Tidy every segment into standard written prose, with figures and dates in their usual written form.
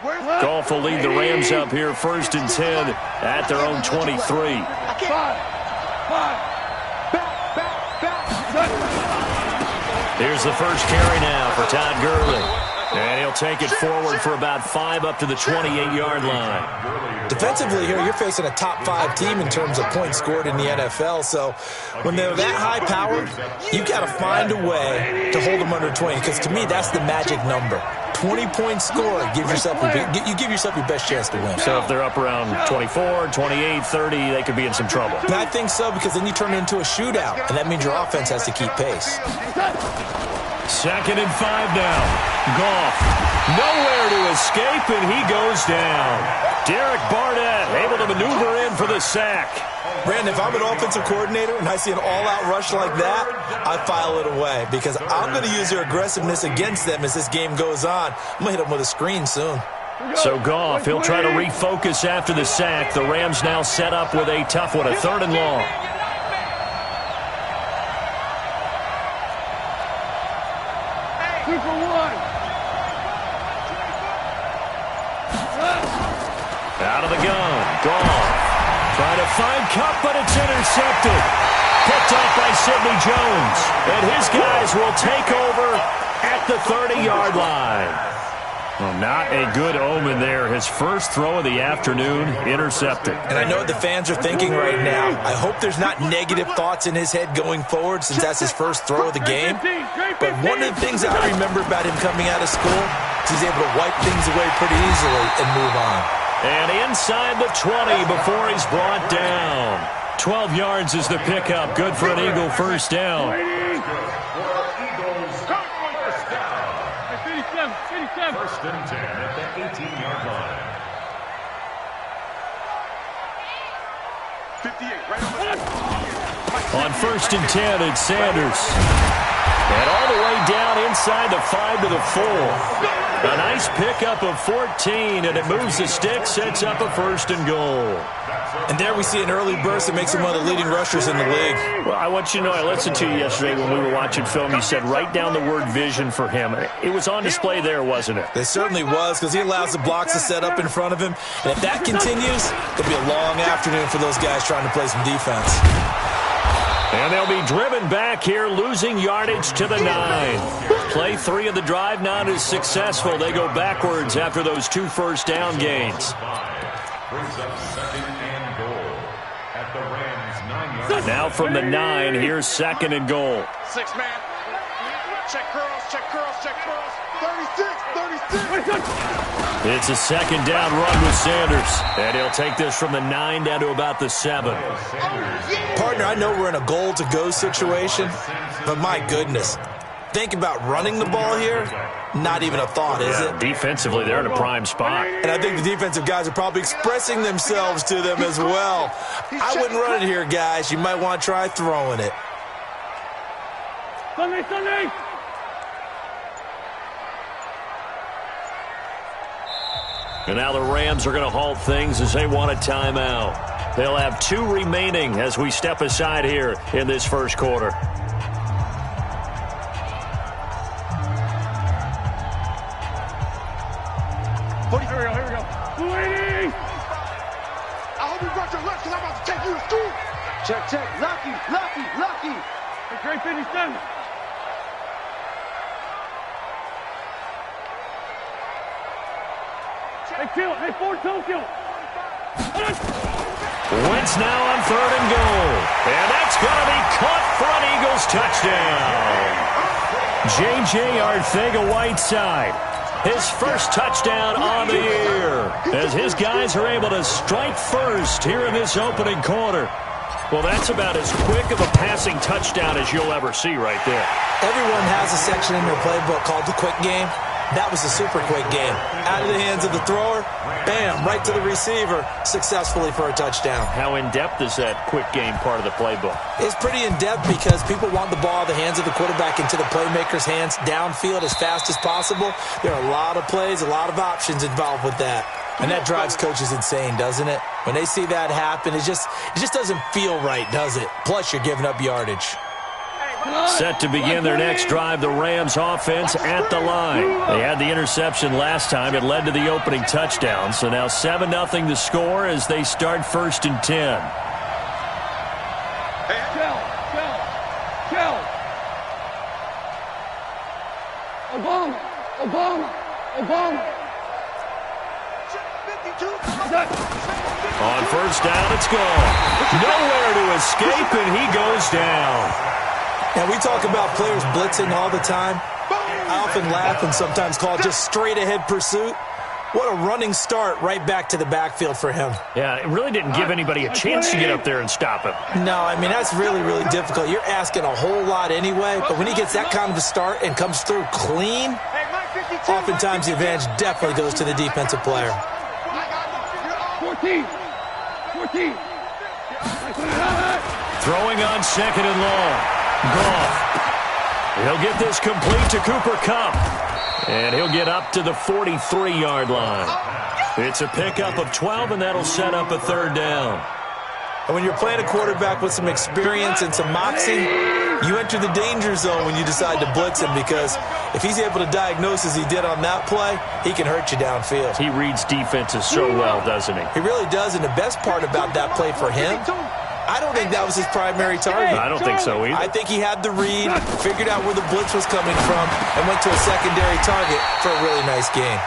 Goff will lead the Rams up here 1st and 10 at their own 23. Here's the first carry now for Todd Gurley. And he'll take it forward for about 5 up to the 28-yard line. Defensively here, you're facing a top 5 team in terms of points scored in the NFL. So when they're that high-powered, you've got to find a way to hold them under 20. Because to me, that's the magic number. 20-point score, you give yourself your best chance to win. So if they're up around 24, 28, 30, they could be in some trouble. And I think so, because then you turn it into a shootout, and that means your offense has to keep pace. 2nd and 5 now. Goff, nowhere to escape, and he goes down. Derek Barnett able to maneuver in for the sack. Brandon, if I'm an offensive coordinator and I see an all-out rush like that, I file it away because I'm going to use their aggressiveness against them as this game goes on. I'm going to hit them with a screen soon. So Goff, he'll try to refocus after the sack. The Rams now set up with a tough one, a 3rd and long. Out of the gun, Goff. Trying to find Cup, but it's intercepted. Picked off by Sidney Jones. And his guys will take over at the 30-yard line. Well, not a good omen there. His first throw of the afternoon, intercepted. And I know what the fans are thinking right now. I hope there's not negative thoughts in his head going forward since that's his first throw of the game. But one of the things I remember about him coming out of school is he's able to wipe things away pretty easily and move on. And inside the 20 before he's brought down. 12 yards is the pickup. Good for an Eagle first down. First and 10 at the 18-yard line. 58, right on 1st and 10, it's Sanders. And all the way down inside the 5 to the 4. A nice pickup of 14, and it moves the stick, sets up a 1st and goal. And there we see an early burst that makes him one of the leading rushers in the league. Well, I want you to know, I listened to you yesterday when we were watching film. You said write down the word vision for him. It was on display there, wasn't it? It certainly was, because he allows the blocks to set up in front of him. And if that continues, it'll be a long afternoon for those guys trying to play some defense. And they'll be driven back here, losing yardage to the 9. Play 3 of the drive not as successful. They go backwards after those 2 first down gains. Brings up 2nd and goal at the Rams' 9-yard line. Now from the 9, here's 2nd and goal. 6-man. Check curls, check curls, check curls. 36. It's a 2nd down run with Sanders. And he'll take this from the 9 down to about the 7. Partner, I know we're in a goal-to-go situation, but my goodness. Think about running the ball here. Not even a thought, is it? Defensively, they're in a prime spot. And I think the defensive guys are probably expressing themselves to them as well. I wouldn't run it here, guys. You might want to try throwing it. Sunday. And now the Rams are going to halt things as they want a timeout. They'll have 2 remaining as we step aside here in this first quarter. Here we go. 280! I hope you brought your lunch because I'm about to take you to school. Check. Lucky. Hey, great 57. Hey, kill. Hey, 4-2 kill. Wentz now on 3rd and goal. And that's going to be caught for an Eagles touchdown. J.J. Arcega-Whiteside. His first touchdown on the year as his guys are able to strike first here in this opening quarter. Well, that's about as quick of a passing touchdown as you'll ever see right there. Everyone has a section in their playbook called the quick game. That was a super quick game. Out of the hands of the thrower, bam, right to the receiver, successfully for a touchdown. How in-depth is that quick game part of the playbook? It's pretty in-depth because people want the ball out of the hands of the quarterback into the playmaker's hands downfield as fast as possible. There are a lot of plays, a lot of options involved with that. And that drives coaches insane, doesn't it? When they see that happen, it just doesn't feel right, does it? Plus, you're giving up yardage. Set to begin their next drive, the Rams offense at the line. They had the interception last time. It led to the opening touchdown. So now 7-0 the score as they start 1st and 10. Obama. On 1st down, it's gone. Nowhere to escape, and he goes down. And we talk about players blitzing all the time. I often laugh and sometimes call it just straight-ahead pursuit. What a running start right back to the backfield for him. Yeah, it really didn't give anybody a chance to get up there and stop him. No, I mean, that's really, really difficult. You're asking a whole lot anyway, but when he gets that kind of a start and comes through clean, oftentimes the advantage definitely goes to the defensive player. 14. Throwing on 2nd and long. Goff. He'll get this complete to Cooper Kupp. And he'll get up to the 43-yard line. It's a pickup of 12, and that'll set up a 3rd down. And when you're playing a quarterback with some experience and some moxie, you enter the danger zone when you decide to blitz him, because if he's able to diagnose as he did on that play, he can hurt you downfield. He reads defenses so well, doesn't he? He really does, and the best part about that play for him, I don't think that was his primary target. I don't think so either. I think he had the read, figured out where the blitz was coming from, and went to a secondary target for a really nice gain.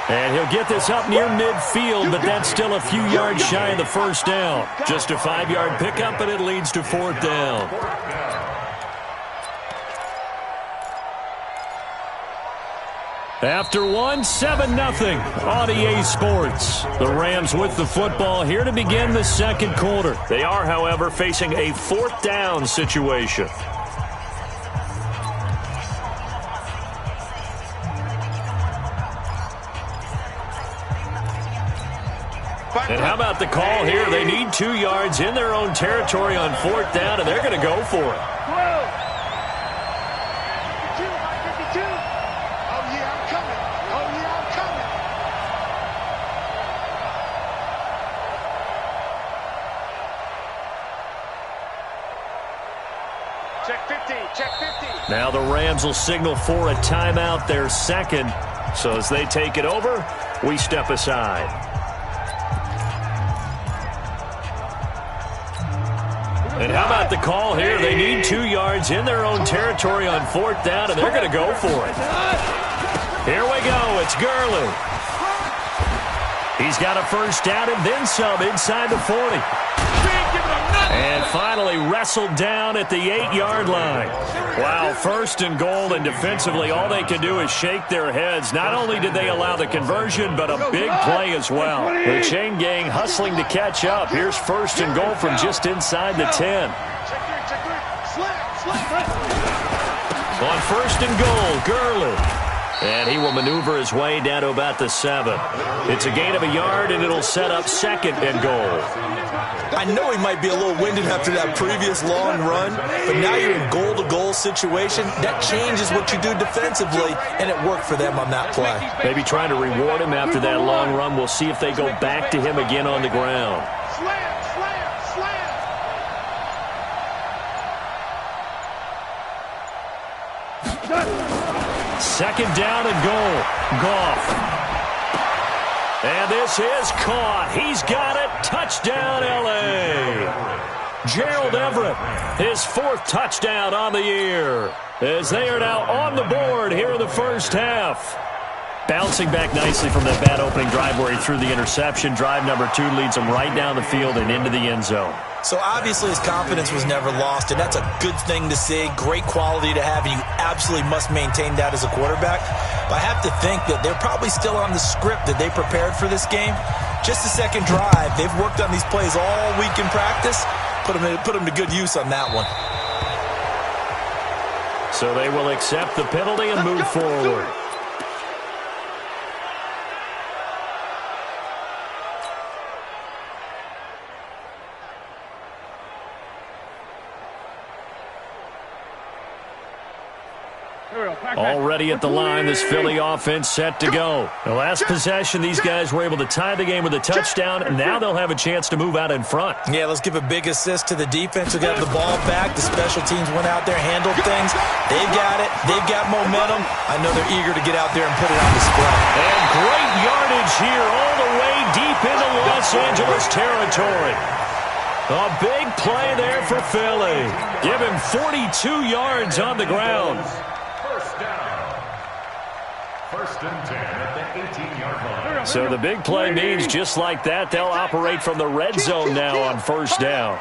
And he'll get this up near midfield, but that's still a few yards shy of the 1st down. Just a 5-yard pickup, and it leads to 4th down. After 7-0 on EA Sports. The Rams with the football here to begin the 2nd quarter. They are, however, facing a 4th down situation. And how about the call here? They need 2 yards in their own territory on 4th down, and they're going to go for it. Now the Rams will signal for a timeout, their 2nd. So as they take it over, we step aside. And how about the call here? They need 2 yards in their own territory on 4th down, and they're going to go for it. Here we go. It's Gurley. He's got a 1st down and then some inside the 40. And finally wrestled down at the 8-yard line. Wow, 1st and goal, and defensively all they can do is shake their heads. Not only did they allow the conversion, but a big play as well. The chain gang hustling to catch up. Here's 1st and goal from just inside the 10. On 1st and goal, Gurley. And he will maneuver his way down to about the 7. It's a gain of a yard, and it'll set up 2nd and goal. I know he might be a little winded after that previous long run, but now you're in goal-to-goal situation. That changes what you do defensively, and it worked for them on that play. Maybe trying to reward him after that long run. We'll see if they go back to him again on the ground. Second down and goal. Goff. And this is caught. He's got it. Touchdown, L.A. Gerald Everett, his 4th touchdown on the year, as they are now on the board here in the 1st half. Bouncing back nicely from that bad opening drive where he threw the interception. Drive number 2 leads him right down the field and into the end zone. So obviously his confidence was never lost, and that's a good thing to see. Great quality to have, and you absolutely must maintain that as a quarterback. But I have to think that they're probably still on the script that they prepared for this game. Just the 2nd drive. They've worked on these plays all week in practice. Put them to good use on that one. So they will accept the penalty and move forward. Already at the line, this Philly offense set to go. The last possession, these guys were able to tie the game with a touchdown, and now they'll have a chance to move out in front. Yeah, let's give a big assist to the defense who got the ball back. The special teams went out there, handled things. They've got it. They've got momentum. I know they're eager to get out there and put it on display. And great yardage here all the way deep into Los Angeles territory. A big play there for Philly. Give him 42 yards on the ground. First down. First and 10 at the 18-yard line. So the big play means just like that, they'll operate from the red zone now on first down.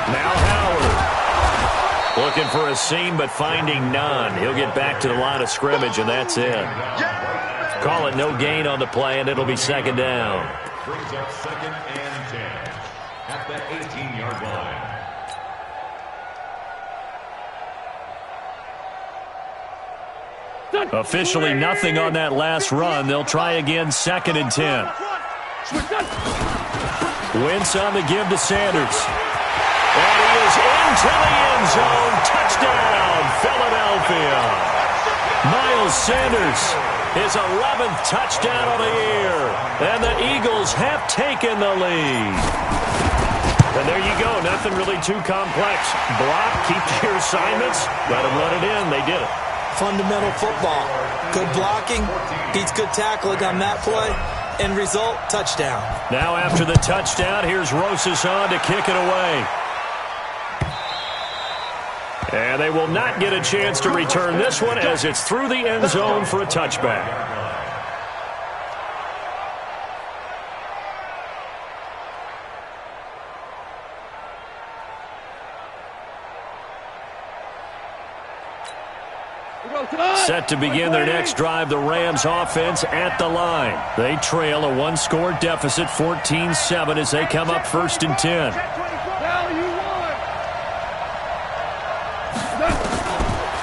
Now Howard. Looking for a seam, but finding none. He'll get back to the line of scrimmage, and that's it. Call it no gain on the play, and it'll be second down. Brings up second and 10 at the 18-yard line. Officially nothing on that last run. They'll try again, second and 10. Wentz on the give to Sanders. And he is into the end zone. Touchdown, Philadelphia. Miles Sanders, his 11th touchdown of the year. And the Eagles have taken the lead. And there you go. Nothing really too complex. Block, keep to your assignments, let them run it in. They did it. Fundamental football. Good blocking, beats good tackling on that play. End result, touchdown. Now after the touchdown, here's Rosas on to kick it away. And they will not get a chance to return this one as it's through the end zone for a touchback. Set to begin their next drive, the Rams offense at the line. They trail a one-score deficit, 14-7, as they come up first and 10.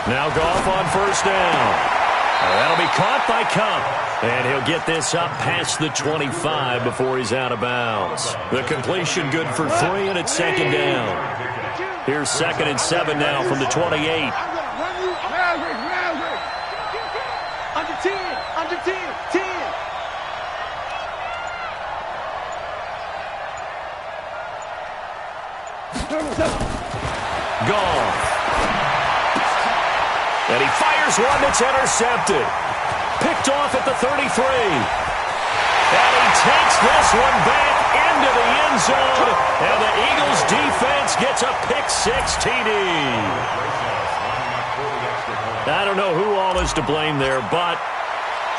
Now Goff on first down. That'll be caught by Kupp. And he'll get this up past the 25 before he's out of bounds. The completion good for 3, and it's second down. Here's second and 7 now from the 28. Under 10, under 10, 10. Goff. And he fires one that's intercepted. Picked off at the 33. And he takes this one back into the end zone. And the Eagles defense gets a pick-6 TD. I don't know who all is to blame there, but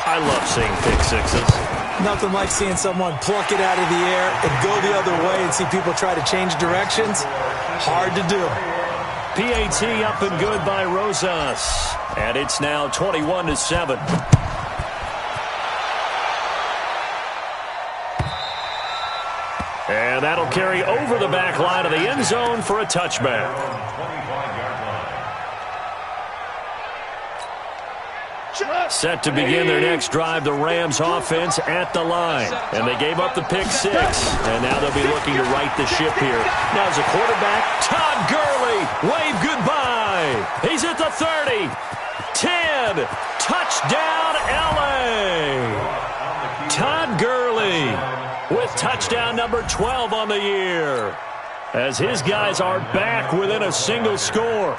I love seeing pick-6s. Nothing like seeing someone pluck it out of the air and go the other way and see people try to change directions. Hard to do. PAT up and good by Rosas. And it's now 21-7. And that'll carry over the back line of the end zone for a touchback. Set to begin their next drive, the Rams offense at the line. And they gave up the pick-6. And now they'll be looking to right the ship here. Now as a quarterback, Todd Gurley. Wave goodbye. He's at the 30. 10. Touchdown, L.A. Todd Gurley with touchdown number 12 on the year. As his guys are back within a single score.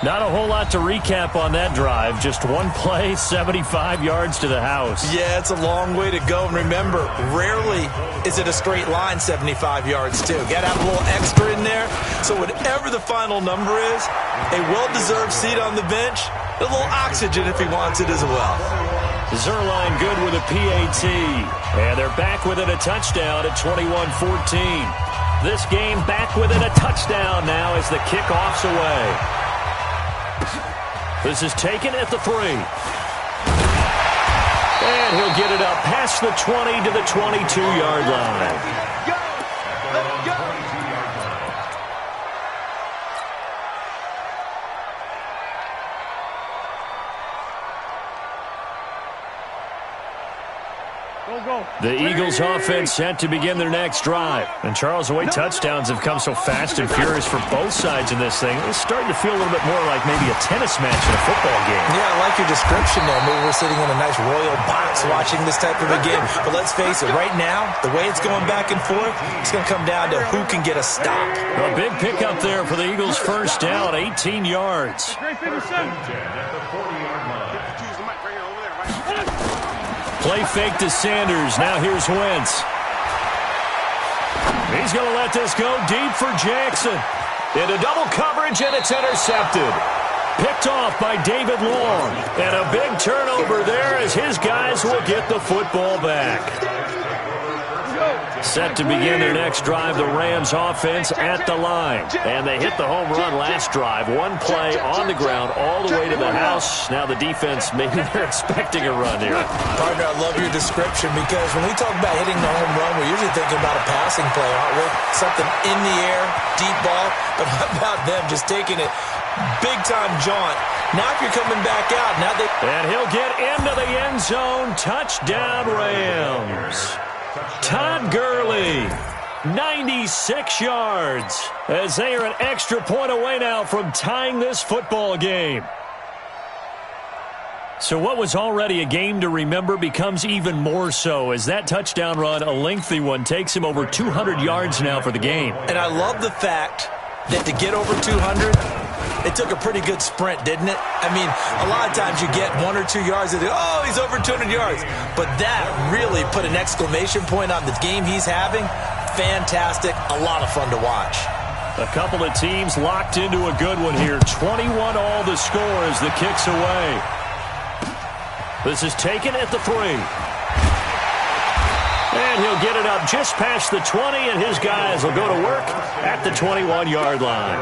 Not a whole lot to recap on that drive. Just one play, 75 yards to the house. Yeah, it's a long way to go. And remember, rarely is it a straight line 75 yards, too. Got to have a little extra in there. So whatever the final number is, a well-deserved seat on the bench, a little oxygen if he wants it as well. Zerline good with a PAT. And they're back within a touchdown at 21-14. This game back within a touchdown now as the kickoff's away. This is taken at the 3. And he'll get it up past the 20 to the 22-yard line. Let's go. The Eagles offense set to begin their next drive. And Charles, the way touchdowns have come so fast and furious for both sides in this thing, it's starting to feel a little bit more like maybe a tennis match in a football game. Yeah, I like your description there. Maybe we're sitting in a nice royal box watching this type of a game. But let's face it, right now, the way it's going back and forth, it's going to come down to who can get a stop. A big pickup there for the Eagles first down, 18 yards. Play fake to Sanders. Now here's Wentz. He's going to let this go deep for Jackson. Into double coverage, and it's intercepted. Picked off by David Long. And a big turnover there as his guys will get the football back. Set to begin their next drive, the Rams offense at the line. And they hit the home run last drive. One play on the ground all the way to the house. Now the defense, maybe they're expecting a run here. Partner, I love your description because when we talk about hitting the home run, we're usually thinking about a passing play, aren't we? Something in the air, deep ball. But how about them just taking it big-time jaunt? Now if you're coming back out, now they... And he'll get into the end zone. Touchdown, Rams. Todd Gurley, 96 yards, as they are an extra point away now from tying this football game. So what was already a game to remember becomes even more so as that touchdown run, a lengthy one, takes him over 200 yards now for the game. And I love the fact that to get over 200, it took a pretty good sprint, didn't it? I mean, a lot of times you get 1 or 2 yards and they, oh, he's over 200 yards. But that really put an exclamation point on the game he's having. Fantastic. A lot of fun to watch. A couple of teams locked into a good one here. 21 all the score as the kick's away. This is taken at the 3. And he'll get it up just past the 20, and his guys will go to work at the 21-yard line.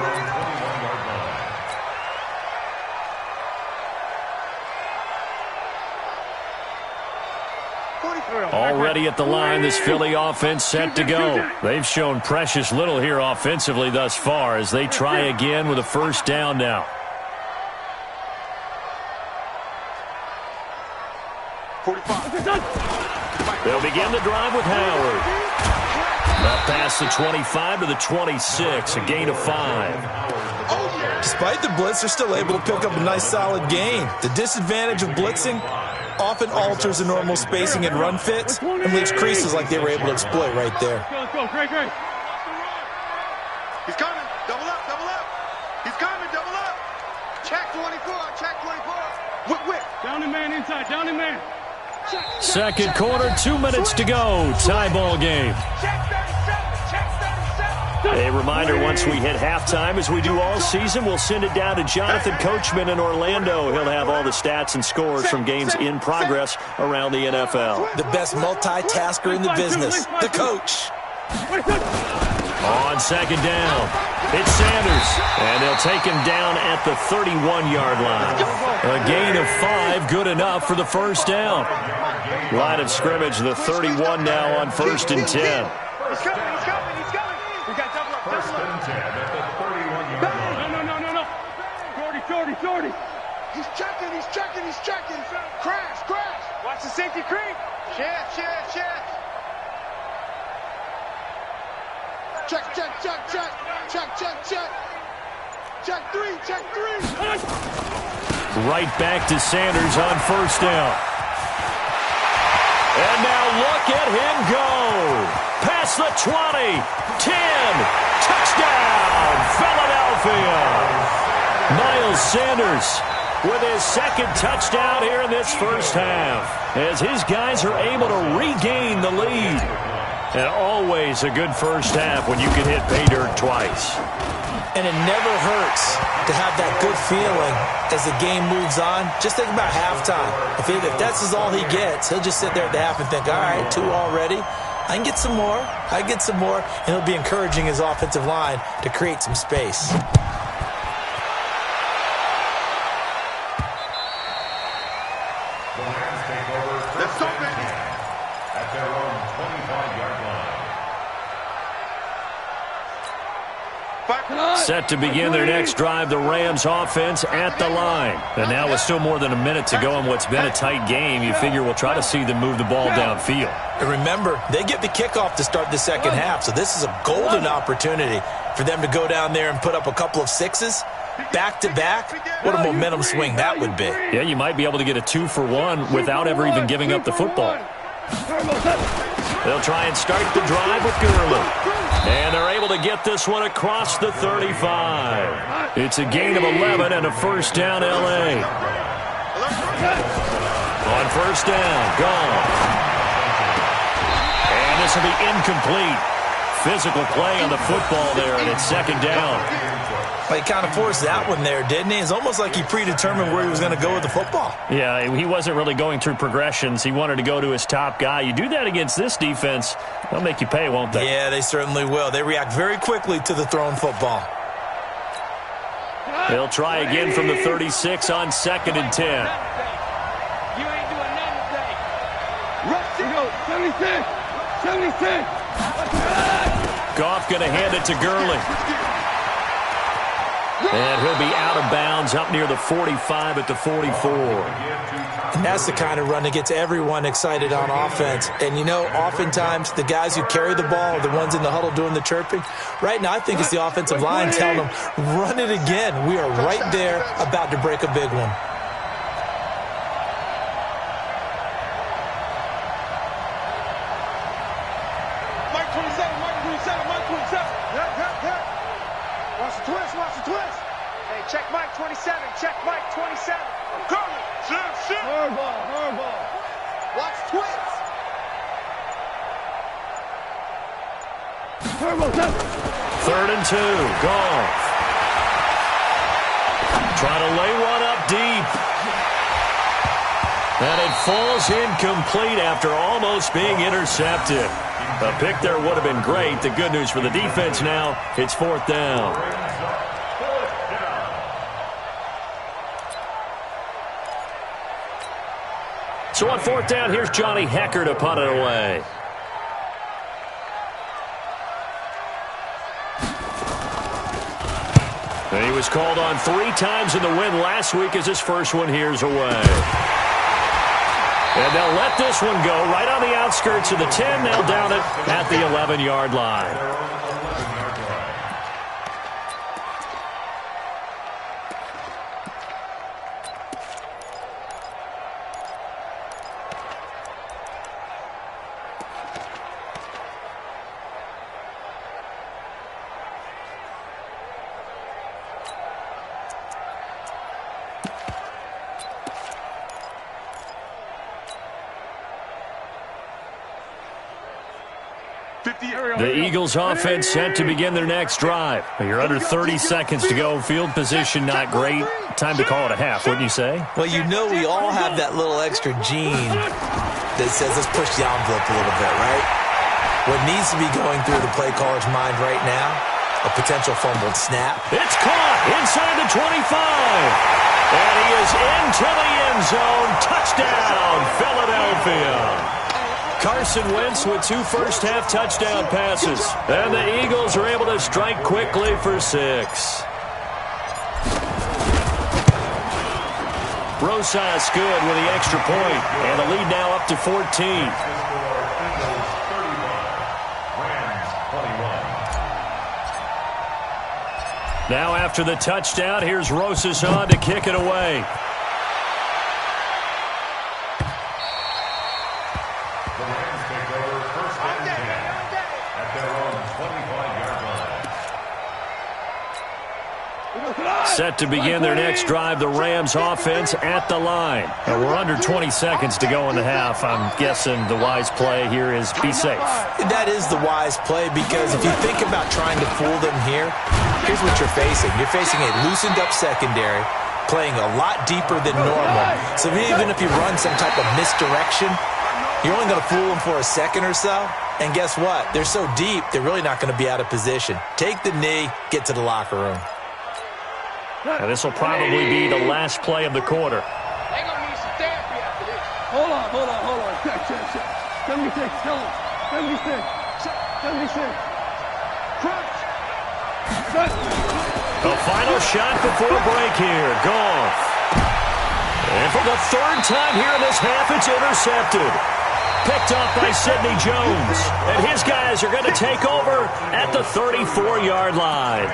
Already at the line, this Philly offense set to go. They've shown precious little here offensively thus far as they try again with a first down now. They'll begin the drive with Howard. Up past the 25 to the 26, a gain of 5. Despite the blitz, they're still able to pick up a nice solid gain. The disadvantage of blitzing often alters the normal spacing and run fits and leaves creases like they were able to exploit right there. Great. He's coming. Double up. He's coming, double up. Check 24. Whip. Down the man inside, down the man. Second quarter, 2 minutes to go. Tie ball game. A reminder, once we hit halftime, as we do all season, we'll send it down to Jonathan Coachman in Orlando. He'll have all the stats and scores from games in progress around the NFL. The best multitasker in the business, the coach. On second down, it's Sanders, and they'll take him down at the 31-yard line. A gain of 5, good enough for the first down. Line of scrimmage, the 31 now on 1st and 10. He's coming. We got double up. First and 10 at the 31-yard line. No. Jordy. He's checking. Crash. Watch the safety creep. Check. Check three. Right back to Sanders on first down. And now look at him go. Past the 20, 10, touchdown, Philadelphia. Miles Sanders with his second touchdown here in this first half, as his guys are able to regain the lead. And always a good first half when you can hit pay dirt twice. And it never hurts to have that good feeling as the game moves on. Just think about halftime. If that's all he gets, he'll just sit there at the half and think, all right, 2 already. I can get some more. And he'll be encouraging his offensive line to create some space. The Rams take over first and 10 at their own 25-yard line. Set to begin their next drive, the Rams offense at the line. And now with still more than a minute to go in what's been a tight game, you figure we'll try to see them move the ball downfield. And remember, they get the kickoff to start the second half, so this is a golden opportunity for them to go down there and put up a couple of sixes back-to-back. What a momentum swing that would be. Yeah, you might be able to get a 2-for-1 without ever even giving up the football. They'll try and start the drive with Gurley. And they're able to get this one across the 35. It's a gain of 11 and a first down, L.A. On first down, gone. And this will be incomplete. Physical play on the football there, and it's second down. Well, he kind of forced that one there, didn't he? It's almost like he predetermined where he was going to go with the football. Yeah, he wasn't really going through progressions. He wanted to go to his top guy. You do that against this defense, they'll make you pay, won't they? Yeah, they certainly will. They react very quickly to the thrown football. They'll try again from the 36 on 2nd and 10. You ain't doing nothing today. Rush it. 76. 76. Goff going to hand it to Gurley. And he'll be out of bounds up near the 45 at the 44. And that's the kind of run that gets everyone excited on offense. And, you know, oftentimes the guys who carry the ball are the ones in the huddle doing the chirping. Right now, I think it's the offensive line telling them, run it again. We are right there about to break a big one. Mike 27, Mike 27, Mike 27. Yeah. Watch the twist, watch the twist. Hey, check Mike 27, check Mike 27. I'm coming. Shit. Hardball. Watch twist. Hardball. 3rd and 2, Goff. Try to lay one up deep. And it falls incomplete after almost being intercepted. A pick there would have been great. The good news for the defense now, it's 4th down. So on 4th down, here's Johnny Hecker to punt it away. And he was called on 3 times in the win last week as his first one here's away. And they'll let this one go right on the outskirts of the 10. They'll down it at the 11-yard line. The Eagles offense set to begin their next drive. You're under 30 seconds to go. Field position not great. Time to call it a half, wouldn't you say? Well, you know we all have that little extra gene that says let's push the envelope a little bit, right? What needs to be going through the play caller's mind right now, a potential fumbled snap. It's caught inside the 25. And he is into the end zone. Touchdown, Philadelphia. Carson Wentz with 2 first-half touchdown passes. And the Eagles are able to strike quickly for 6. Rosas good with the extra point. And the lead now up to 14. Now after the touchdown, here's Rosas on to kick it away. Set to begin their next drive, the Rams offense at the line. And we're under 20 seconds to go in the half. I'm guessing the wise play here is be safe. That is the wise play because if you think about trying to fool them here, here's what you're facing. You're facing a loosened up secondary, playing a lot deeper than normal. So even if you run some type of misdirection, you're only going to fool them for a second or so. And guess what? They're so deep, they're really not going to be out of position. Take the knee, get to the locker room. And this will probably be the last play of the quarter. They're going to need some therapy after this. Hold on. Check. 76, tell him. 76. Crunch. The final shot before break here. Goff. And for the third time here in this half, it's intercepted. Picked off by Sidney Jones. And his guys are going to take over at the 34-yard line.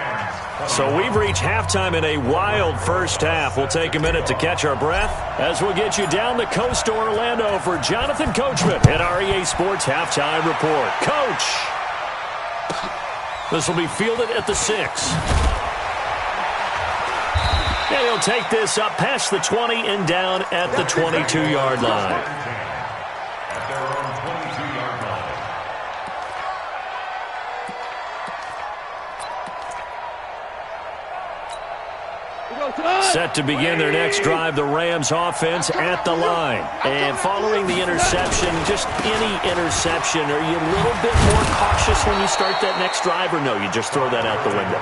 So we've reached halftime in a wild first half. We'll take a minute to catch our breath as we'll get you down the coast to Orlando for Jonathan Coachman at our EA Sports Halftime Report. Coach! This will be fielded at the 6. And he'll take this up past the 20 and down at the 22-yard line. Set to begin their next drive, the Rams offense at the line. And following the interception, just any interception, are you a little bit more cautious when you start that next drive, or no, you just throw that out the window?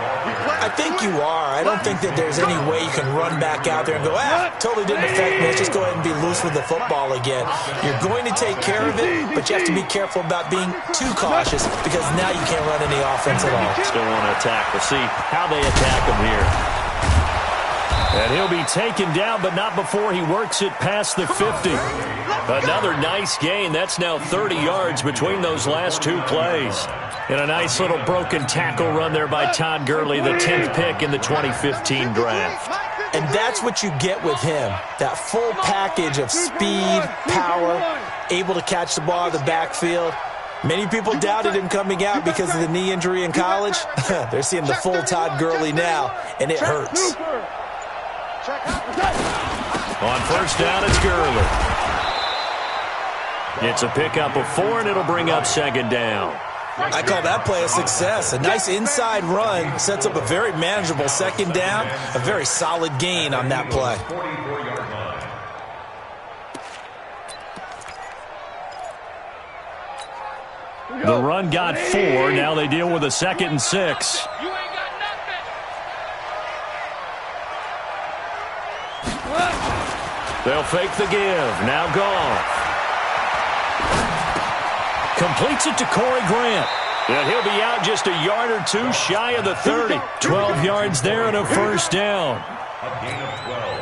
I think you are. I don't think that there's any way you can run back out there and go, totally didn't affect me. Let's just go ahead and be loose with the football again. You're going to take care of it, but you have to be careful about being too cautious because now you can't run any offense at all. Still want to attack. We'll see how they attack him here. And he'll be taken down, but not before he works it past the 50. Another nice gain. That's now 30 yards between those last two plays. And a nice little broken tackle run there by Todd Gurley, the 10th pick in the 2015 draft. And that's what you get with him, that full package of speed, power, able to catch the ball in the backfield. Many people doubted him coming out because of the knee injury in college. They're seeing the full Todd Gurley now, and it hurts. On first down, it's Gurley. It's a pickup of 4, and it'll bring up second down. I call that play a success. A nice inside run sets up a very manageable second down, a very solid gain on that play. The run got 4. Now they deal with a 2nd and 6. They'll fake the give. Now Goff. Completes it to Corey Grant. And he'll be out just a yard or two shy of the 30. 12 yards there and a first down.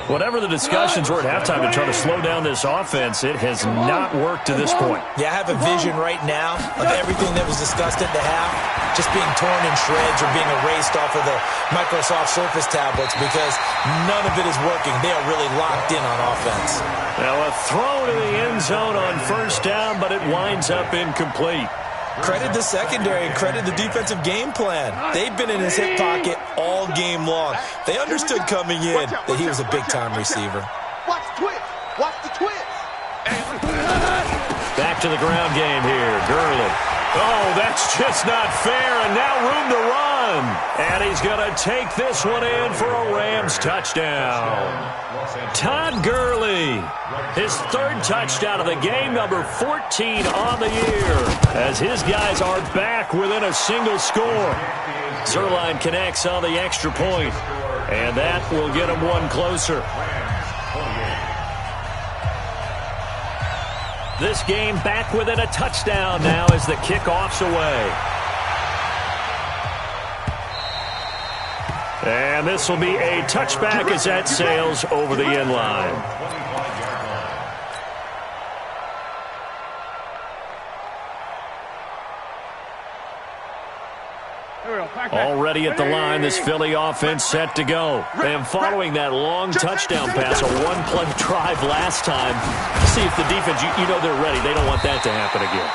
Whatever the discussions were at halftime to try to slow down this offense, it has not worked to this point. Yeah, I have a vision right now of everything that was discussed at the half just being torn in shreds or being erased off of the Microsoft Surface tablets because none of it is working. They are really locked in on offense. Now a throw to the end zone on first down, but it winds up incomplete. Credit the secondary and credit the defensive game plan. They've been in his hip pocket all game long. They understood coming in that he was a big-time receiver. Watch the twist. Watch the twist. Back to the ground game here. Gurley. Oh, that's just not fair, and now room to run. And he's going to take this one in for a Rams touchdown. Todd Gurley, his 3rd touchdown of the game, number 14 on the year, as his guys are back within a single score. Zerline connects on the extra point, and that will get him one closer. This game back within a touchdown now as the kickoff's away. And this will be a touchback as that sails over the end line. Already at the line, this Philly offense set to go. And following that long touchdown pass, a one-play drive last time, see if the defense, you know they're ready. They don't want that to happen again.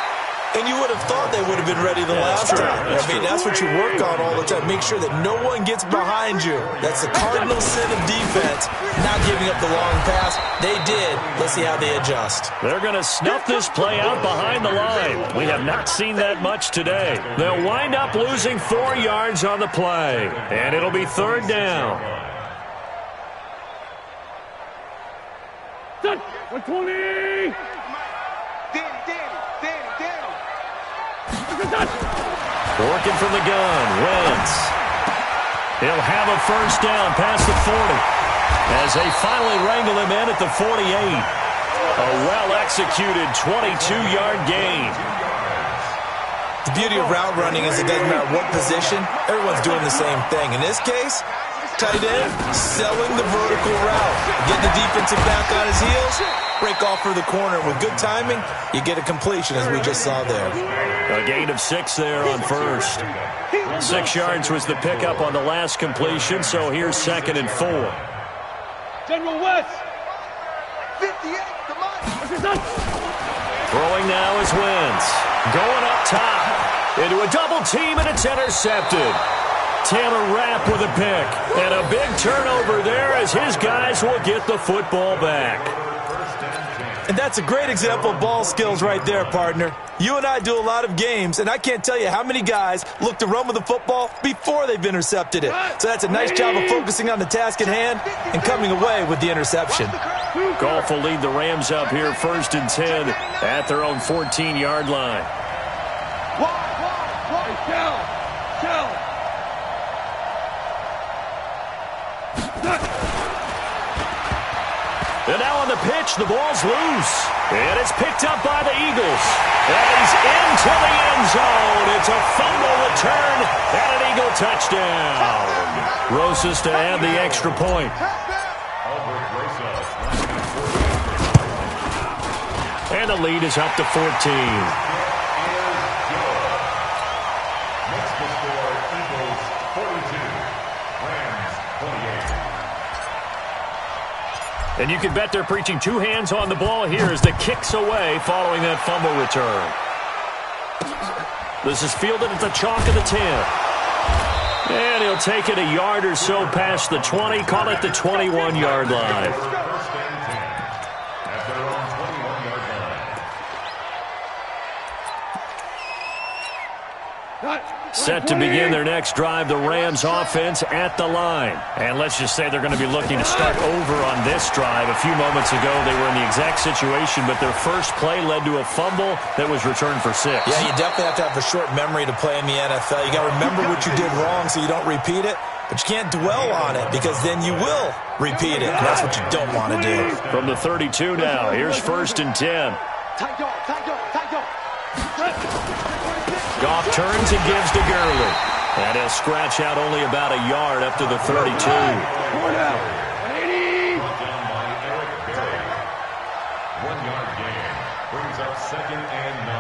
And you would have thought they would have been ready the last time. I mean, that's what you work on all the time. Make sure that no one gets behind you. That's the cardinal sin of defense, not giving up the long pass. They did. Let's see how they adjust. They're going to snuff this play out behind the line. We have not seen that much today. They'll wind up losing 4 yards on the play. And it'll be 3rd down. 120! Working from the gun, Wentz. He'll have a first down past the 40 as they finally wrangle him in at the 48. A well-executed 22-yard gain. The beauty of route running is it doesn't matter what position, everyone's doing the same thing. In this case, tight end selling the vertical route. Get the defensive back on his heels, break off for the corner. With good timing, you get a completion, as we just saw there. A gain of 6 there on first. 6 yards was the pickup on the last completion, so here's 2nd and 4. General West. 58, come on. Throwing now is Wentz. Going up top. Into a double team, and it's intercepted. Taylor Rapp with a pick. And a big turnover there as his guys will get the football back. And that's a great example of ball skills right there, partner. You and I do a lot of games, and I can't tell you how many guys look to run with the football before they've intercepted it. So that's a nice job of focusing on the task at hand and coming away with the interception. Goff will lead the Rams up here 1st and 10 at their own 14-yard line. And now on the pitch, the ball's loose. And it's picked up by the Eagles. And he's into the end zone. It's a fumble return and an Eagle touchdown. Rosas to add the extra point. And the lead is up to 14. And you can bet they're preaching 2 hands on the ball here as the kick's away following that fumble return. This is fielded at the chalk of the 10. And he'll take it a yard or so past the 20, call it the 21-yard line. Set to begin their next drive, the Rams offense at the line. And let's just say they're going to be looking to start over on this drive. A few moments ago, they were in the exact situation, but their first play led to a fumble that was returned for 6. Yeah, you definitely have to have a short memory to play in the NFL. You got to remember what you did wrong so you don't repeat it, but you can't dwell on it because then you will repeat it, and that's what you don't want to do. From the 32 now, here's 1st and 10. Goff turns and gives to Gurley. And he'll scratch out only about a yard up to the 32. One-yard gain brings up 2nd and 9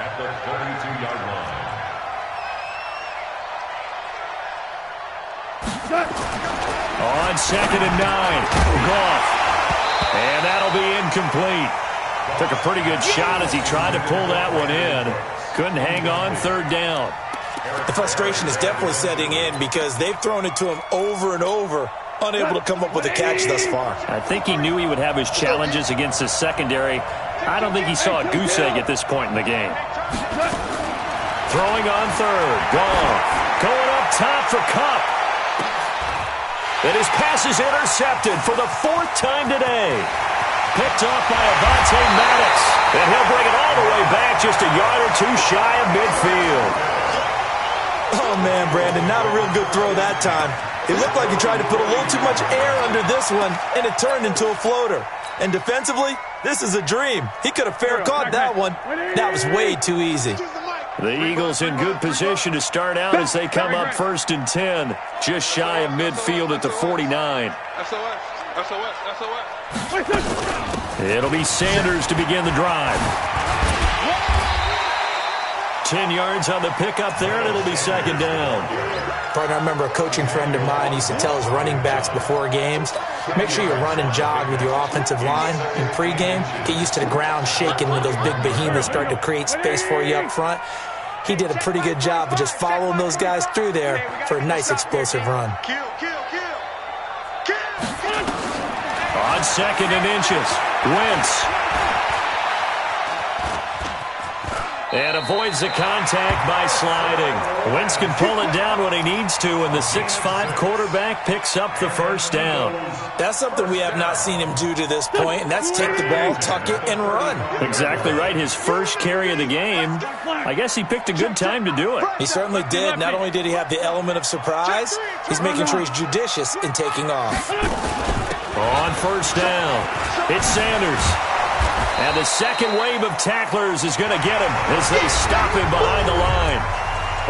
at the 32-yard line. On 2nd and 9, Goff. And that'll be incomplete. Took a pretty good shot as he tried to pull that one in. Couldn't hang on 3rd down. The frustration is definitely setting in because they've thrown it to him over and over, unable to come up with a catch thus far. I think he knew he would have his challenges against his secondary. I don't think he saw a goose egg at this point in the game. Throwing on 3rd, Goff. Going up top for Kupp. And his pass is intercepted for the 4th time today. Picked off by Avonte Maddox. And he'll bring it all the way back just a yard or 2 shy of midfield. Oh, man, Brandon, not a real good throw that time. It looked like he tried to put a little too much air under this one, and it turned into a floater. And defensively, this is a dream. He could have fair caught that one. That was way too easy. The Eagles in good position to start out as they come up 1st and 10, just shy of midfield at the 49. It'll be Sanders to begin the drive. 10 yards on the pickup there, and it'll be 2nd down. Partner, I remember a coaching friend of mine used to tell his running backs before games, make sure you run and jog with your offensive line in pregame. Get used to the ground shaking when those big behemoths start to create space for you up front. He did a pretty good job of just following those guys through there for a nice explosive run. On 2nd and inches, Wentz. And avoids the contact by sliding. Wentz can pull it down when he needs to, and the 6'5" quarterback picks up the 1st down. That's something we have not seen him do to this point, and that's take the ball, tuck it, and run. Exactly right. His first carry of the game. I guess he picked a good time to do it. He certainly did. Not only did he have the element of surprise, he's making sure he's judicious in taking off. On 1st down, it's Sanders. And And the second wave of tacklers is going to get him as they stop him behind the line.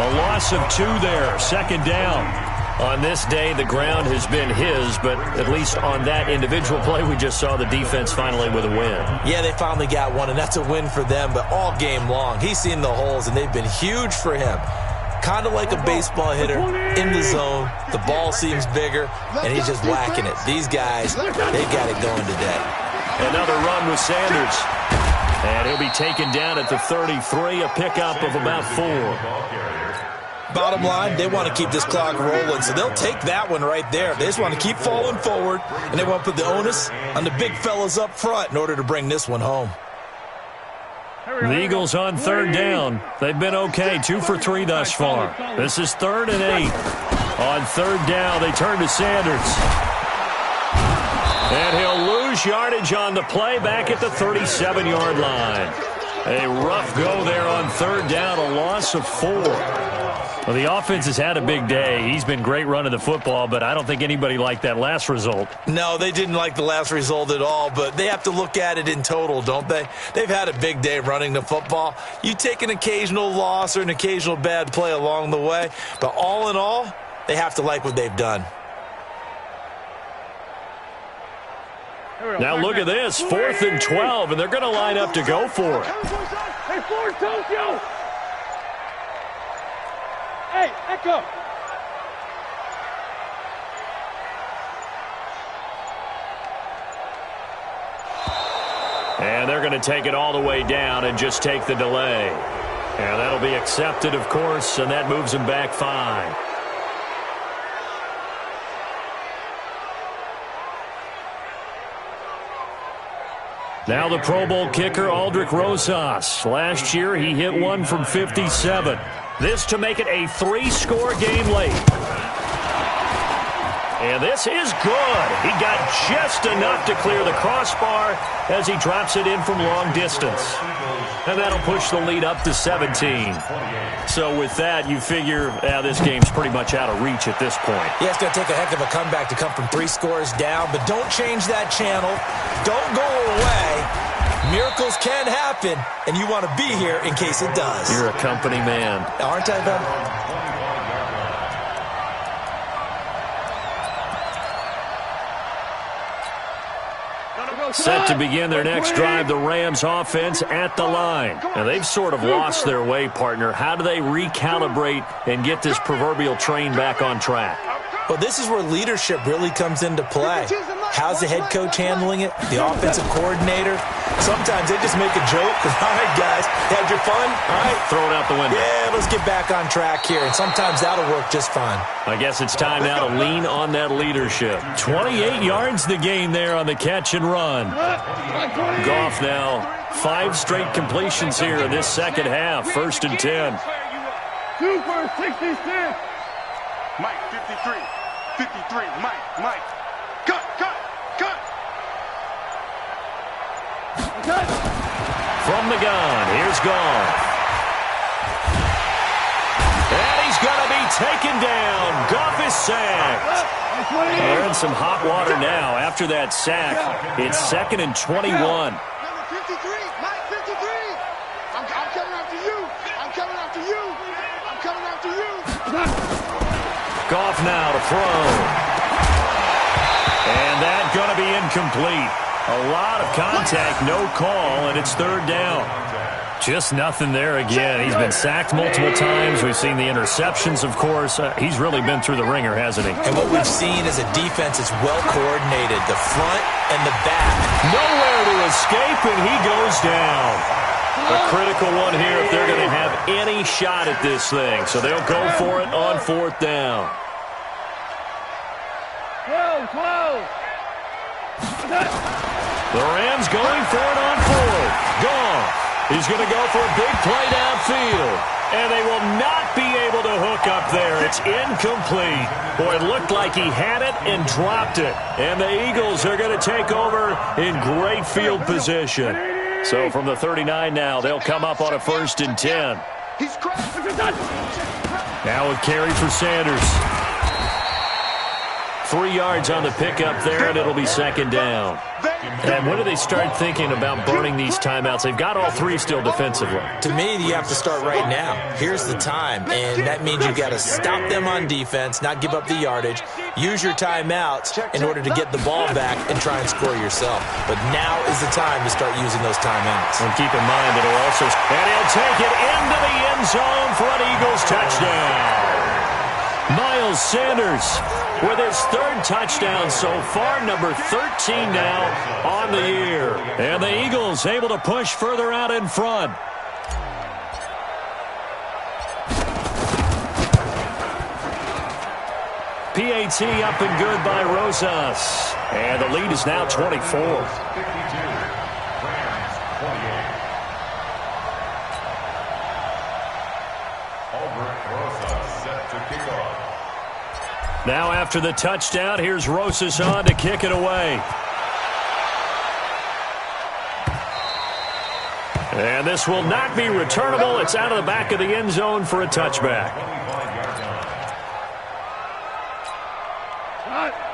A loss of 2 there, second down. On this day, the ground has been his, but at least on that individual play, we just saw the defense finally with a win. Yeah, they finally got one, and that's a win for them, but all game long, he's seen the holes, and they've been huge for him. Kind of like a baseball hitter in the zone. The ball seems bigger, and he's just whacking it. These guys, they got it going today. Another run with Sanders. And he'll be taken down at the 33, a pickup of about 4. Bottom line, they want to keep this clock rolling, so they'll take that one right there. They just want to keep falling forward, and they want to put the onus on the big fellas up front in order to bring this one home. The Eagles on third down. They've been okay, 2 for 3 thus far. This is 3rd and 8. On third down, they turn to Sanders. And he'll lose yardage on the play back at the 37-yard line. A rough go there on third down, a loss of 4. Well, the offense has had a big day. He's been great running the football, but I don't think anybody liked that last result. No, they didn't like the last result at all, but they have to look at it in total, don't they? They've had a big day running the football. You take an occasional loss or an occasional bad play along the way, but all in all, they have to like what they've done. Now look at this, 4th and 12, and they're going to line up to go for it. Hey, force Tokyo! Hey, Echo! And they're going to take it all the way down and just take the delay. And that'll be accepted, of course, and that moves them back 5. Now the Pro Bowl kicker, Aldrick Rosas. Last year, he hit one from 57. This to make it a 3-score game late. And this is good. He got just enough to clear the crossbar as he drops it in from long distance. And that'll push the lead up to 17. So with that, you figure this game's pretty much out of reach at this point. Yeah, it's going to take a heck of a comeback to come from 3 scores down, but don't change that channel. Don't go away. Miracles can happen, and you want to be here in case it does. You're a company man. Aren't I, Ben? Set to begin their next drive, the Rams offense at the line. Now, they've sort of lost their way, partner. How do they recalibrate and get this proverbial train back on track? Well, this is where leadership really comes into play. How's the head coach handling it? The offensive coordinator? Sometimes they just make a joke. All right, guys, had your fun? All right. Throw it out the window. Yeah, let's get back on track here. And sometimes that'll work just fine. I guess it's time now to lean on that leadership. 28 yards the gain there on the catch and run. Goff now, 5 straight completions here in this second half. 1st and 10. 2 for 66. Mike, 53. 53. Mike. Cut. From the gun, here's Goff. And he's going to be taken down. Goff is sacked. They're in some hot water now. After that sack, it's 2nd and 21. Number 53. Mike, 53. I'm coming after you. Goff now to throw. And that's going to be incomplete. A lot of contact, no call, and it's 3rd down. Just nothing there again. He's been sacked multiple times. We've seen the interceptions, of course. He's really been through the ringer, hasn't he? And what we've seen is a defense that's well coordinated, the front and the back. Nowhere to escape, and he goes down. A critical one here if they're going to have any shot at this thing. So they'll go for it on 4th down. 12. The Rams going for it on 4th. Goff. He's going to go for a big play downfield. And they will not be able to hook up there. It's incomplete. Boy, it looked like he had it and dropped it. And the Eagles are going to take over in great field position. So from the 39 now, they'll come up on a 1st and 10. Now a carry for Sanders. 3 yards on the pickup there, and it'll be 2nd down. And when do they start thinking about burning these timeouts? They've got all three still defensively. To me, you have to start right now. Here's the time, and that means you've got to stop them on defense, not give up the yardage, use your timeouts in order to get the ball back and try and score yourself. But now is the time to start using those timeouts. And keep in mind that he'll also... And he'll take it into the end zone for an Eagles touchdown. Miles Sanders with his third touchdown so far, number 13 now on the year. And the Eagles able to push further out in front. PAT up and good by Rosas. And the lead is now 24. Now after the touchdown, here's Rosas on to kick it away. And this will not be returnable. It's out of the back of the end zone for a touchback.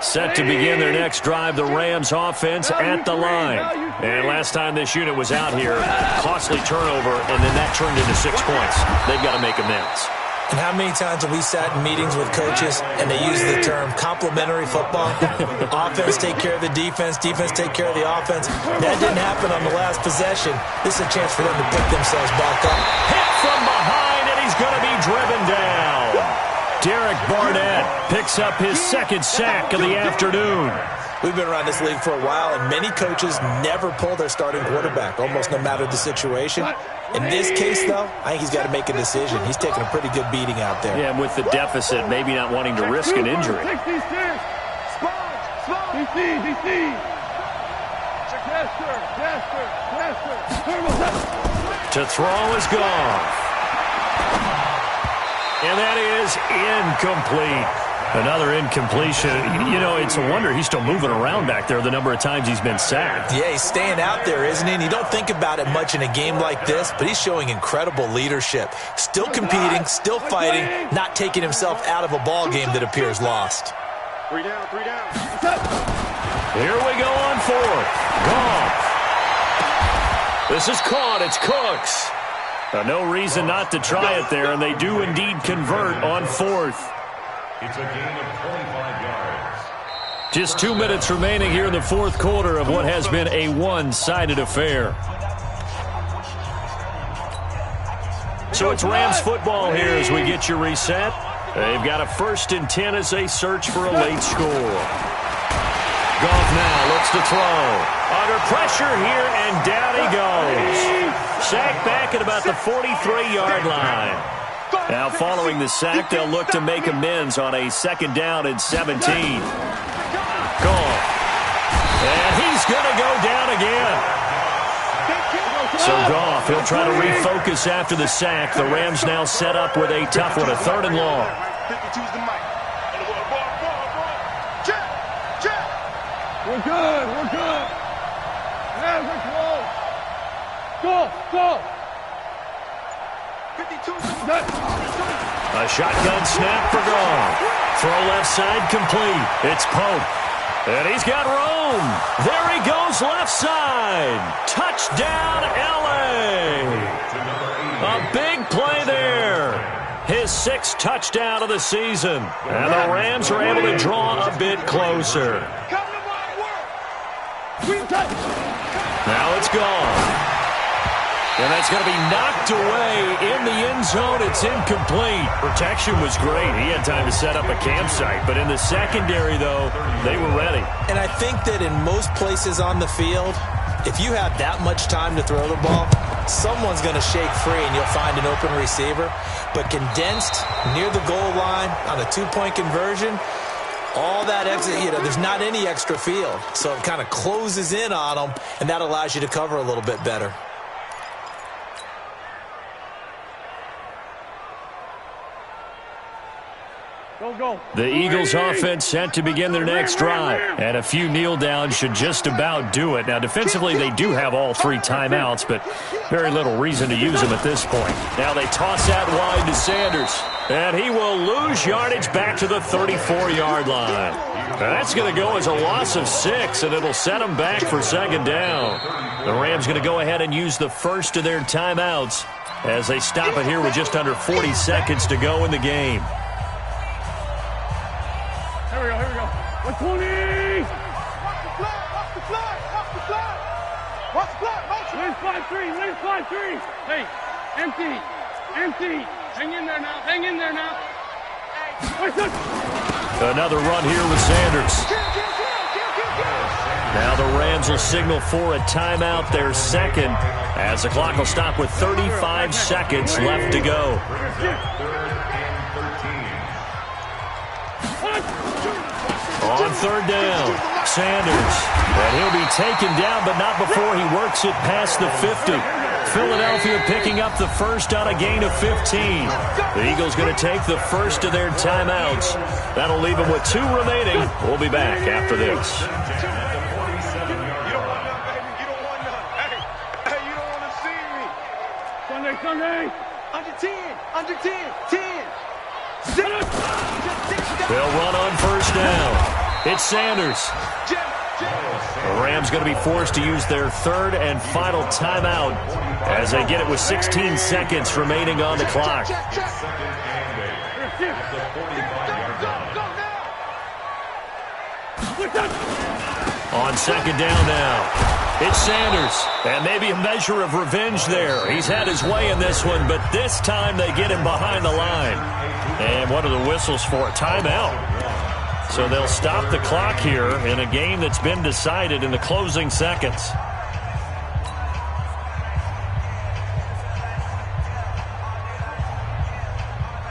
Set to begin their next drive, the Rams offense at the line. And last time this unit was out here, costly turnover, and then that turned into 6 points. They've got to make amends. And how many times have we sat in meetings with coaches and they use the term complementary football? Offense take care of the defense, defense take care of the offense. That didn't happen on the last possession. This is a chance for them to pick themselves back up. Hit from behind, and he's going to be driven down. Derek Barnett picks up his second sack of the afternoon. We've been around this league for a while, and many coaches never pull their starting quarterback, almost no matter the situation. In this case, though, I think he's got to make a decision. He's taking a pretty good beating out there. Yeah, and with the deficit, maybe not wanting to risk an injury. To throw is gone. And that is incomplete. Another incompletion. You know, it's a wonder he's still moving around back there the number of times he's been sacked. Yeah, he's staying out there, isn't he? And you don't think about it much in a game like this, but he's showing incredible leadership. Still competing, still fighting, not taking himself out of a ball game that appears lost. 3 down, 3 down. Here we go on fourth. Gone. This is caught. It's Cooks. No reason not to try it there, and they do indeed convert on fourth. It's a gain of 25 yards. Just 2 minutes remaining here in the fourth quarter of what has been a one-sided affair. So it's Rams football here as we get you reset. They've got a 1st and 10 as they search for a late score. Goff now looks to throw. Under pressure here, and down he goes. Sacked back at about the 43-yard line. Now following the sack, they'll look to make amends on a 2nd down and 17. Goff. And he's going to go down again. So Goff, he'll try to refocus after the sack. The Rams now set up with a tough one, a 3rd and long. We're good. We're good. Yeah, we're close. Go. 52. A shotgun snap for Goff. Throw left side complete. It's Pope. And he's got room. There he goes left side. Touchdown, L.A. A big play there. His 6th touchdown of the season. And the Rams are able to draw a bit closer. Now it's gone. And that's going to be knocked away in the end zone. It's incomplete. Protection was great. He had time to set up a campsite. But in the secondary, though, they were ready. And I think that in most places on the field, if you have that much time to throw the ball, someone's going to shake free and you'll find an open receiver. But condensed near the goal line on a 2-point conversion, all that extra, there's not any extra field. So it kind of closes in on them, and that allows you to cover a little bit better. The Eagles offense set to begin their next drive. And a few kneel downs should just about do it. Now, defensively, they do have all 3 timeouts, but very little reason to use them at this point. Now they toss that wide to Sanders. And he will lose yardage back to the 34-yard line. Now that's going to go as a loss of 6, and it'll set them back for second down. The Rams going to go ahead and use the first of their timeouts as they stop it here with just under 40 seconds to go in the game. Here we go. 120! Watch the flag, watch the flag, watch the flag. Watch the flag, motion. Lane 5-3. Hey, empty. Hang in there now. Another run here with Sanders. Now the Rams will signal for a timeout, their second, as the clock will stop with 35 seconds left to go. On third down, Sanders. And he'll be taken down, but not before he works it past the 50. Philadelphia picking up the first on a gain of 15. The Eagles going to take the first of their timeouts. That'll leave them with 2 remaining. We'll be back after this. You don't want none, baby. You don't want none. Hey, you don't want to see me. Sunday. Under 10. 10. They'll run on first down. It's Sanders. The Rams going to be forced to use their third and final timeout as they get it with 16 seconds remaining on the clock. On second down now, it's Sanders, and maybe a measure of revenge there. He's had his way in this one, but this time they get him behind the line. And what are the whistles for? A timeout. So they'll stop the clock here in a game that's been decided in the closing seconds.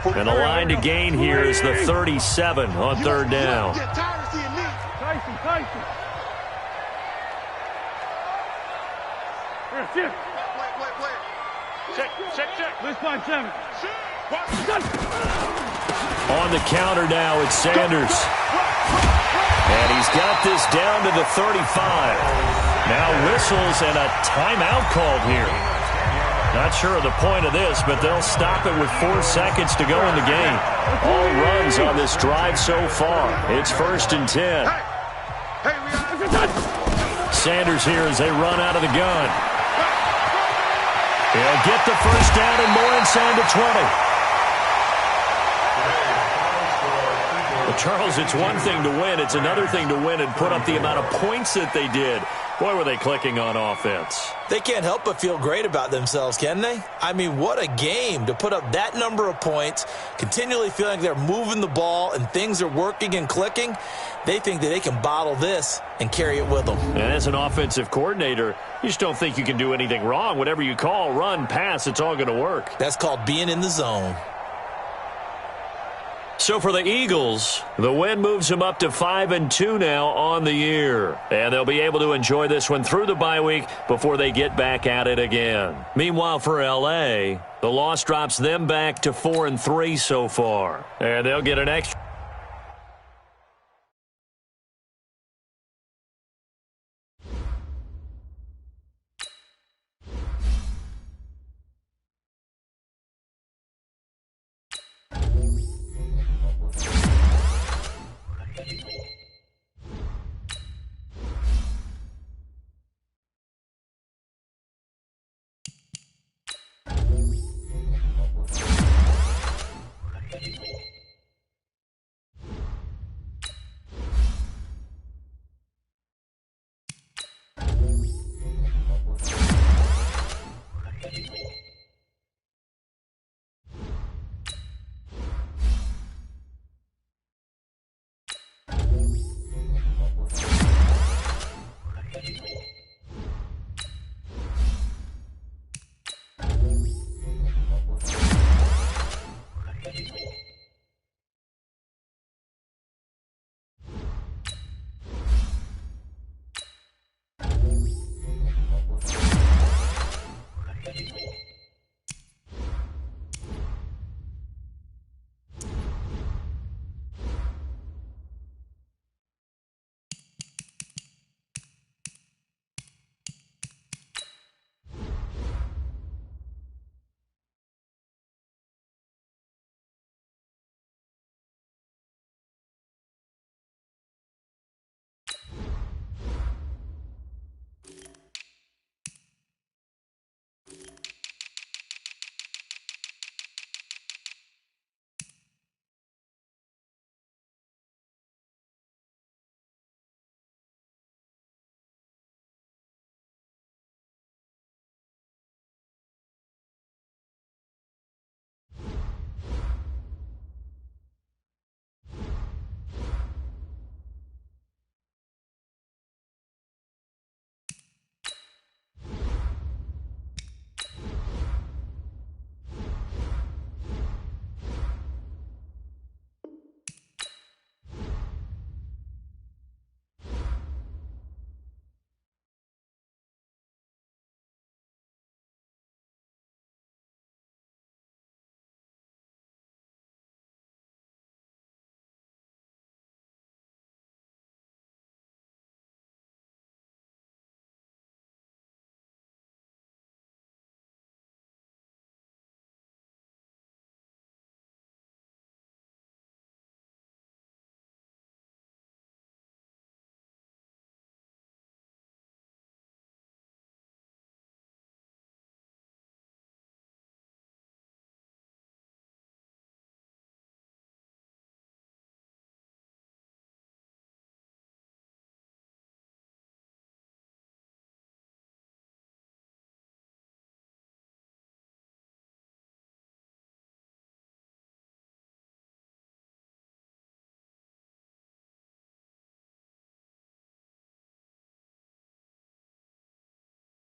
And the line to gain here is the 37 on third down. Tyson. Here. Check. List 5-7. On the counter now, it's Sanders. And he's got this down to the 35. Now whistles and a timeout called here. Not sure of the point of this, but they'll stop it with 4 seconds to go in the game. All runs on this drive so far. It's 1st and 10. Sanders here as they run out of the gun. He'll get the first down and more inside the 20. Well, Charles, it's one thing to win. It's another thing to win and put up the amount of points that they did. Boy, were they clicking on offense. They can't help but feel great about themselves, can they? I mean, what a game to put up that number of points, continually feeling they're moving the ball and things are working and clicking. They think that they can bottle this and carry it with them. And as an offensive coordinator, you just don't think you can do anything wrong. Whatever you call, run, pass, it's all going to work. That's called being in the zone. So for the Eagles, the win moves them up to 5-2 now on the year. And they'll be able to enjoy this one through the bye week before they get back at it again. Meanwhile, for L.A., the loss drops them back to 4-3 so far. And they'll get an extra